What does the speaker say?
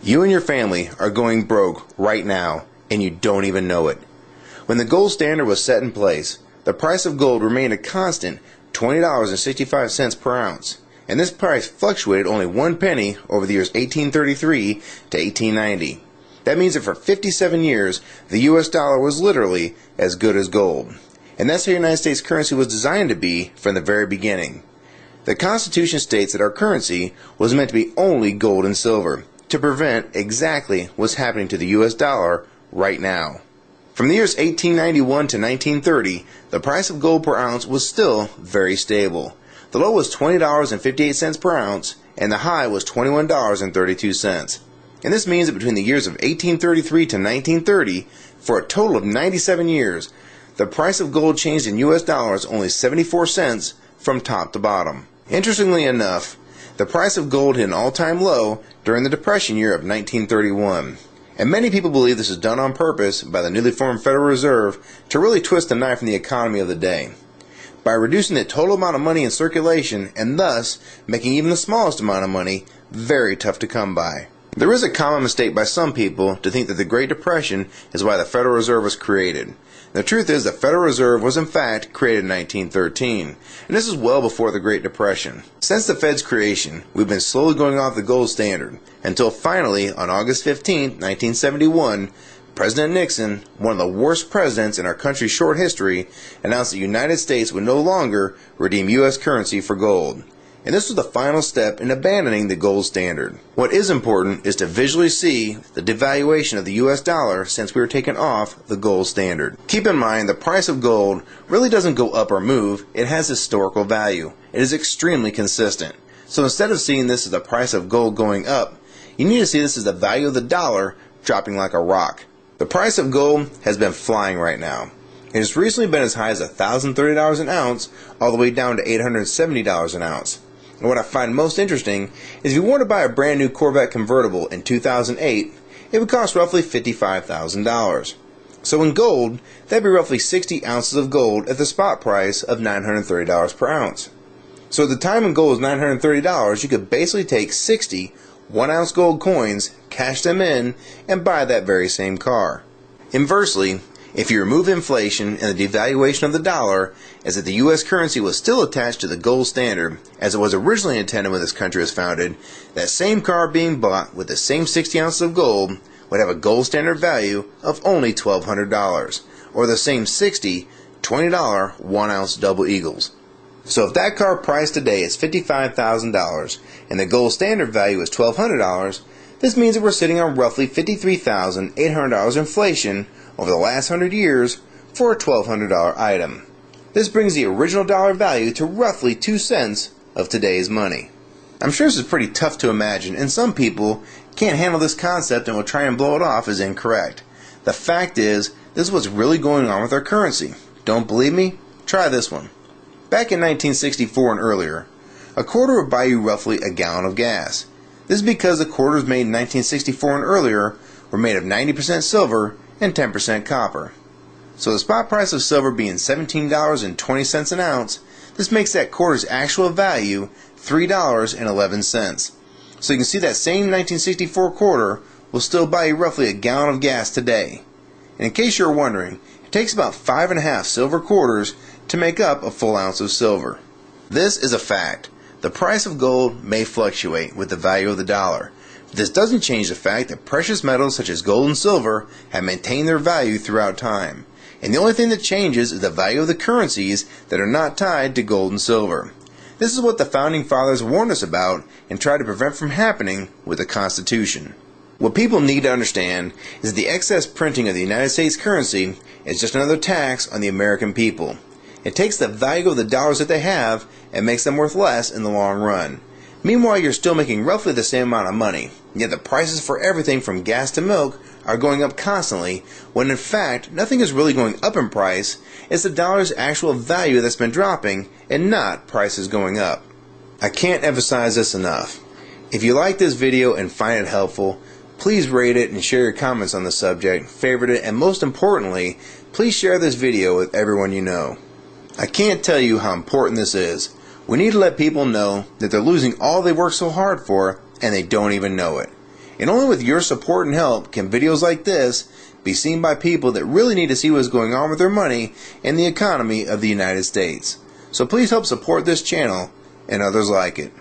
You and your family are going broke right now, and you don't even know it. When the gold standard was set in place, the price of gold remained a constant $20.65 per ounce, and this price fluctuated only 1 penny over the years 1833 to 1890. That means that for 57 years, the US dollar was literally as good as gold. And that's how the United States currency was designed to be from the very beginning. The Constitution states that our currency was meant to be only gold and silver, to prevent exactly what's happening to the US dollar right now. From the years 1891 to 1930, the price of gold per ounce was still very stable. The low was $20.58 per ounce, and the high was $21.32. And this means that between the years of 1833 to 1930, for a total of 97 years, the price of gold changed in US dollars only 74 cents from top to bottom. Interestingly enough, the price of gold hit an all-time low during the Depression year of 1931. And many people believe this is done on purpose by the newly formed Federal Reserve to really twist the knife in the economy of the day, by reducing the total amount of money in circulation and thus making even the smallest amount of money very tough to come by. There is a common mistake by some people to think that the Great Depression is why the Federal Reserve was created. The truth is the Federal Reserve was in fact created in 1913, and this is well before the Great Depression. Since the Fed's creation, we've been slowly going off the gold standard, until finally, on August 15, 1971, President Nixon, one of the worst presidents in our country's short history, announced that the United States would no longer redeem U.S. currency for gold. And this was the final step in abandoning the gold standard. What is important is to visually see the devaluation of the US dollar since we were taken off the gold standard. Keep in mind the price of gold really doesn't go up or move, it has historical value. It is extremely consistent. So instead of seeing this as the price of gold going up, you need to see this as the value of the dollar dropping like a rock. The price of gold has been flying right now. It has recently been as high as $1,030 an ounce all the way down to $870 an ounce. And what I find most interesting is if you want to buy a brand new Corvette convertible in 2008, it would cost roughly $55,000. So in gold, that'd be roughly 60 ounces of gold at the spot price of $930 per ounce. So at the time when gold was $930, you could basically take 60 1-ounce gold coins, cash them in, and buy that very same car. Inversely, if you remove inflation and the devaluation of the dollar, as if the U.S. currency was still attached to the gold standard, as it was originally intended when this country was founded, that same car being bought with the same 60 ounces of gold would have a gold standard value of only $1,200, or the same 60 $20 1-ounce double eagles. So if that car price today is $55,000 and the gold standard value is $1,200, this means that we're sitting on roughly $53,800 inflation over the last 100 years for a $1,200 item. This brings the original dollar value to roughly 2 cents of today's money. I'm sure this is pretty tough to imagine, and some people can't handle this concept and will try and blow it off as incorrect. The fact is, this is what's really going on with our currency. Don't believe me? Try this one. Back in 1964 and earlier, a quarter would buy you roughly a gallon of gas. This is because the quarters made in 1964 and earlier were made of 90% silver and 10% copper. So the spot price of silver being $17.20 an ounce, this makes that quarter's actual value $3.11. So you can see that same 1964 quarter will still buy you roughly a gallon of gas today. And in case you're wondering, it takes about 5.5 silver quarters to make up a full ounce of silver. This is a fact. The price of gold may fluctuate with the value of the dollar. This doesn't change the fact that precious metals such as gold and silver have maintained their value throughout time. And the only thing that changes is the value of the currencies that are not tied to gold and silver. This is what the Founding Fathers warned us about and tried to prevent from happening with the Constitution. What people need to understand is that the excess printing of the United States currency is just another tax on the American people. It takes the value of the dollars that they have and makes them worth less in the long run. Meanwhile, you're still making roughly the same amount of money, yet the prices for everything from gas to milk are going up constantly, when in fact nothing is really going up in price. It's the dollar's actual value that's been dropping and not prices going up. I can't emphasize this enough. If you like this video and find it helpful, please rate it and share your comments on the subject, favorite it, and most importantly, please share this video with everyone you know. I can't tell you how important this is. We need to let people know that they're losing all they worked so hard for and they don't even know it. And only with your support and help can videos like this be seen by people that really need to see what's going on with their money and the economy of the United States. So please help support this channel and others like it.